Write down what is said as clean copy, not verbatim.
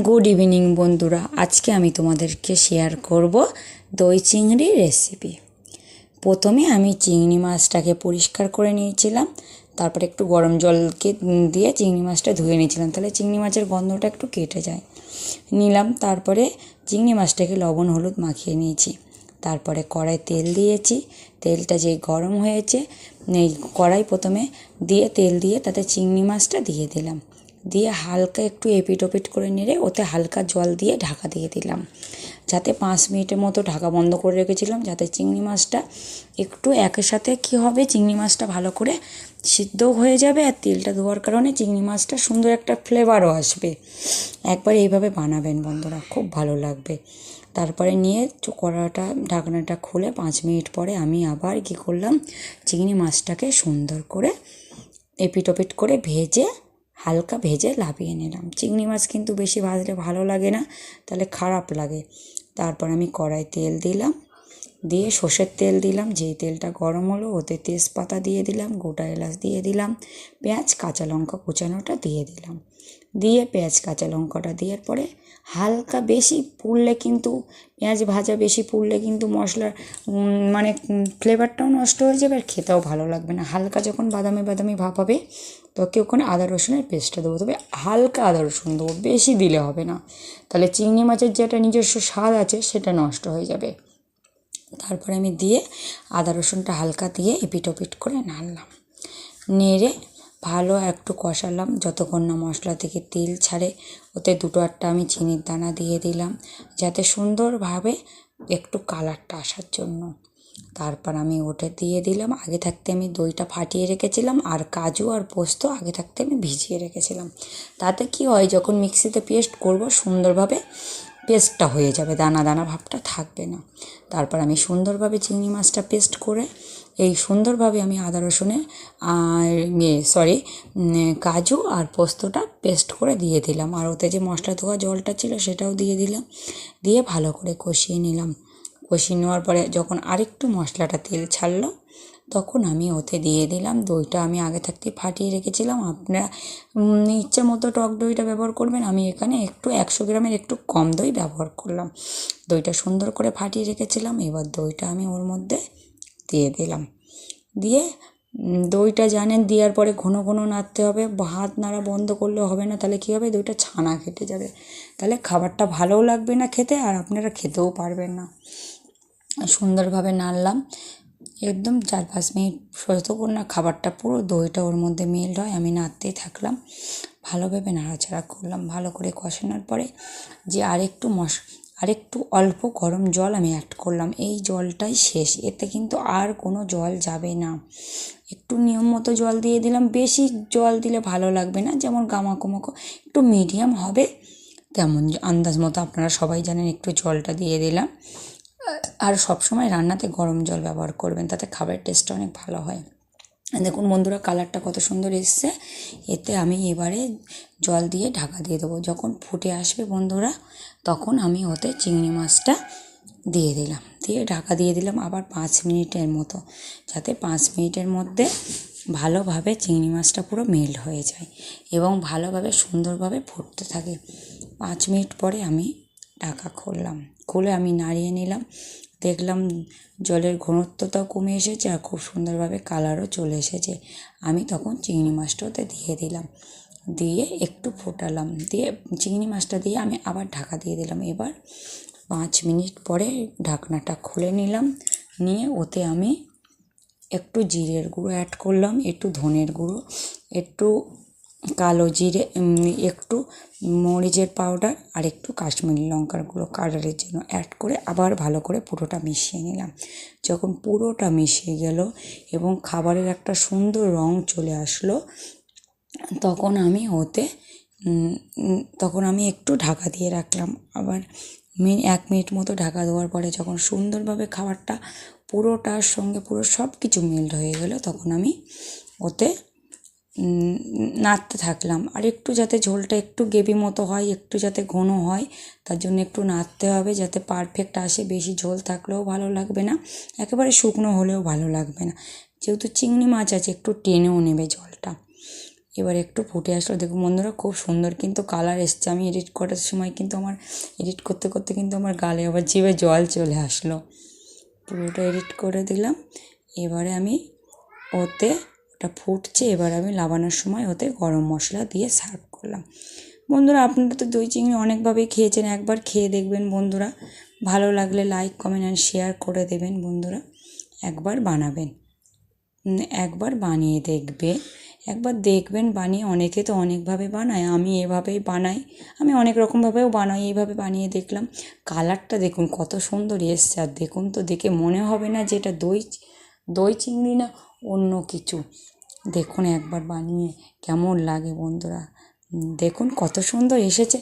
Good evening বন্ধুরা, আজকে আমি তোমাদেরকে শেয়ার করব দই চিংড়ি রেসিপি। প্রথমে আমি চিংড়ি মাছটাকে পরিষ্কার করে নিয়েছিলাম, তারপরে একটু গরম জলকে দিয়ে চিংড়ি মাছটা ধুয়ে নিয়েছিলাম, তাহলে চিংড়ি মাছের গন্ধটা একটু কেটে যায়। নিলাম, তারপরে চিংড়ি মাছটাকে লবণ হলুদ মাখিয়ে নিয়েছি। তারপরে কড়াই তেল দিয়েছি, তেলটা যেই গরম হয়েছে এই কড়াই প্রথমে দিয়ে তেল দিয়ে তাতে চিংড়ি মাছটা দিয়ে দিলাম, দিয়ে হালকা একটু এপিট ওপিট করে নেড়ে ওতে হালকা জল দিয়ে ঢাকা দিয়ে দিলাম, যাতে 5 মিনিটের মতো ঢাকা বন্ধ করে রেখেছিলাম, যাতে চিংড়ি মাছটা একটু একের সাথে কী হবে, চিংড়ি মাছটা ভালো করে সিদ্ধও হয়ে যাবে, আর তেলটা দেওয়ার কারণে চিংড়ি মাছটা সুন্দর একটা ফ্লেভারও আসবে। একবার এইভাবে বানাবেন বন্ধুরা, খুব ভালো লাগবে। তারপরে নিয়ে কড়াটা ঢাকনাটা খুলে 5 মিনিট পরে আমি আবার কী করলাম, চিংড়ি মাছটাকে সুন্দর করে এপিট ওপিট করে ভেজে হালকা ভেজে নামিয়ে নিলাম। চিংড়ি মাছ কিন্তু বেশি ভাজলে ভালো লাগে না, তাহলে খারাপ লাগে। তারপর আমি কড়াই তেল দিলাম, দিয়ে সর্ষের তেল দিলাম, যেই তেলটা গরম হলো ওতে তেজপাতা দিয়ে দিলাম, গোটা এলাচ দিয়ে দিলাম, পেঁয়াজ কাঁচা লঙ্কা কুচানোটা দিয়ে দিলাম, দিয়ে পেঁয়াজ কাঁচা লঙ্কাটা দেওয়ার পরে হালকা বেশি পুড়লে কিন্তু পেঁয়াজ ভাজা বেশি পুড়লে কিন্তু মশলার মানে ফ্লেভারটাও নষ্ট হয়ে যাবে আর খেতেও ভালো লাগবে না। হালকা যখন বাদামি বাদামি ভাব হবে তো ওখানে আদা রসুনের পেস্টটা দেবো, তবে হালকা আদা রসুন দেবো, বেশি দিলে হবে না, তাহলে চিংড়ি মাছের যেটা নিজস্ব স্বাদ আছে সেটা নষ্ট হয়ে যাবে। তারপরে আমি দিয়ে আদা রসুনটা হালকা দিয়ে এপিট ওপিট করে নাড়লাম, নেড়ে ভালো একটু কষালাম যতক্ষণ না মশলা থেকে তেল ছাড়ে। ওতে 2-4টা আমি চিনির দানা দিয়ে দিলাম, যাতে সুন্দরভাবে একটু কালারটা আসার জন্য। তারপর আমি ওটা দিয়ে দিলাম, আগে থাকতে আমি দইটা ফাটিয়ে রেখেছিলাম, আর কাজু আর পোস্ত আগে থাকতে আমি ভিজিয়ে রেখেছিলাম। তাতে কি হয়, যখন মিক্সিতে পেস্ট করব সুন্দরভাবে পেস্টটা হয়ে যাবে, দানা দানা ভাবটা থাকবে না। তারপর আমি সুন্দরভাবে চিংড়ি মাছটা পেস্ট করে এই সুন্দরভাবে আমি আদা রসুনের আর কাজু আর পোস্তটা পেস্ট করে দিয়ে দিলাম, আর ওতে যে মশলা ধোয়া জলটা ছিল সেটাও দিয়ে দিলাম, দিয়ে ভালো করে কষিয়ে নিলাম। কষিয়ে নেওয়ার পরে যখন আরেকটু মশলাটা তেল ছাড়লো তখন আমি ওতে দিয়ে দিলাম দইটা আমি আগে থাকতে ফাটিয়ে রেখেছিলাম। আপনারা ইচ্ছে মতো টক দইটা ব্যবহার করবেন, আমি এখানে একটু 100 গ্রামের একটু কম দই ব্যবহার করলাম। দইটা সুন্দর করে ফাটিয়ে রেখেছিলাম, এবার দইটা আমি ওর মধ্যে দিয়ে দিলাম, দিয়ে দইটা জানেন দেওয়ার পরে ঘন ঘন নাড়তে হবে, হাত নাড়া বন্ধ করলে হবে না, তাহলে কী হবে, দইটা ছানা কেটে যাবে, তাহলে খাবারটা ভালোও লাগবে না খেতে, আর আপনারা খেতেও পারবেন না। সুন্দরভাবে নাড়লাম একদম 4-5 মিনিট, যতক্ষণ না খাবারটা পুরো দইটা ওর মধ্যে মেল্ট হয় আমি নাড়তেই থাকলাম, ভালোভাবে নাড়াচাড়া করলাম। ভালো করে কষানোর পরে যে আরেকটু অল্প গরম জল আমি অ্যাড করলাম, এই জলটাই শেষ, এতে কিন্তু আর কোনো জল যাবে না। একটু নিয়ম মতো জল দিয়ে দিলাম, বেশি জল দিলে ভালো লাগবে না, যেমন গামাকোমাকো একটু মিডিয়াম হবে তেমন আন্দাজ মতো, আপনারা সবাই জানেন, একটু জলটা দিয়ে দিলাম। আর সবসময় রান্নাতে গরম জল ব্যবহার করবেন, তাতে খাবারের টেস্টটা অনেক ভালো হয়। দেখুন বন্ধুরা, কালারটা কত সুন্দর এসছে। এতে আমি এবারে জল দিয়ে ঢাকা দিয়ে দেবো, যখন ফুটে আসবে বন্ধুরা তখন আমি ওতে চিংড়ি মাছটা দিয়ে দিলাম, দিয়ে ঢাকা দিয়ে দিলাম আবার 5 মিনিটের মতো, যাতে 5 মিনিটের মধ্যে ভালোভাবে চিংড়ি মাছটা পুরো মেল্ট হয়ে যায় এবং ভালোভাবে সুন্দরভাবে ফুটতে থাকে। 5 মিনিট পরে আমি ঢাকা খুলে আমি নাড়িয়ে নিলাম, দেখলাম জলের ঘনত্বটাও কমে এসেছে আর খুব সুন্দরভাবে কালারও চলে এসেছে। আমি তখন চিংড়ি মাছটা ওতে দিয়ে দিলাম, দিয়ে একটু ফোটালাম, দিয়ে চিংড়ি মাছটা দিয়ে আমি আবার ঢাকা দিয়ে দিলাম। এবার 5 মিনিট পরে ঢাকনাটা খুলে নিলাম, নিয়ে ওতে আমি একটু জিরের গুঁড়ো অ্যাড করলাম, একটু ধনের গুঁড়ো, একটু কালো জিরে, একটু মরিচের পাউডার আর একটু কাশ্মীরি লঙ্কার গুঁড়ো কালারের জন্য অ্যাড করে আবার ভালো করে পুরোটা মিশিয়ে নিলাম। যখন পুরোটা মিশিয়ে গেল এবং খাবারের একটা সুন্দর রং চলে আসলো তখন আমি একটু ঢাকা দিয়ে রাখলাম, আবার 1 মিনিট মতো ঢাকা দেওয়ার পরে যখন সুন্দরভাবে খাবারটা পুরোটার সঙ্গে পুরো সব কিছু মেল্ট হয়ে গেল তখন আমি ওতে নাড়তে থাকলাম, আর একটু যাতে ঝোলটা একটু গ্রেভি মতো হয়, একটু যাতে ঘন হয়, তার জন্য একটু নাড়তে হবে যাতে পারফেক্ট আসে। বেশি ঝোল থাকলেও ভালো লাগবে না, একেবারে শুকনো হলেও ভালো লাগবে না, যেহেতু চিংড়ি মাছ আছে একটু টেনেও নেবে জলটা। এবার একটু ফুটে আসলো, দেখুন বন্ধুরা খুব সুন্দর কিন্তু কালার এসছে। আমি এডিট করার সময় কিন্তু এডিট করতে করতে কিন্তু আমার গালে আবার জিভে জল চলে আসলো। পুরোটা এডিট করে দিলাম। এবারে আমি ওটা ফুটছে, এবার আমি নামানোর সময় ওতে গরম মশলা দিয়ে সার্ভ করলাম। বন্ধুরা আপনারা তো দই চিংড়ি অনেকভাবেই খেয়েছেন, একবার খেয়ে দেখবেন বন্ধুরা। ভালো লাগলে লাইক কমেন্ট অ্যান্ড শেয়ার করে দেবেন বন্ধুরা। একবার বানাবেন, একবার বানিয়ে দেখবেন বানিয়ে। অনেকে তো অনেকভাবে বানায়, আমি এভাবেই বানাই। আমি অনেক রকমভাবেও বানাই, এইভাবে বানিয়ে দেখলাম। কালারটা দেখুন কত সুন্দর এসছে, আর দেখুন তো দেখে মনে হবে না যে এটা দই চিংড়ি না অন্য কিছু। দেখুন একবার বানিয়ে কেমন লাগে বন্ধুরা, দেখুন কত সুন্দর এসেছে।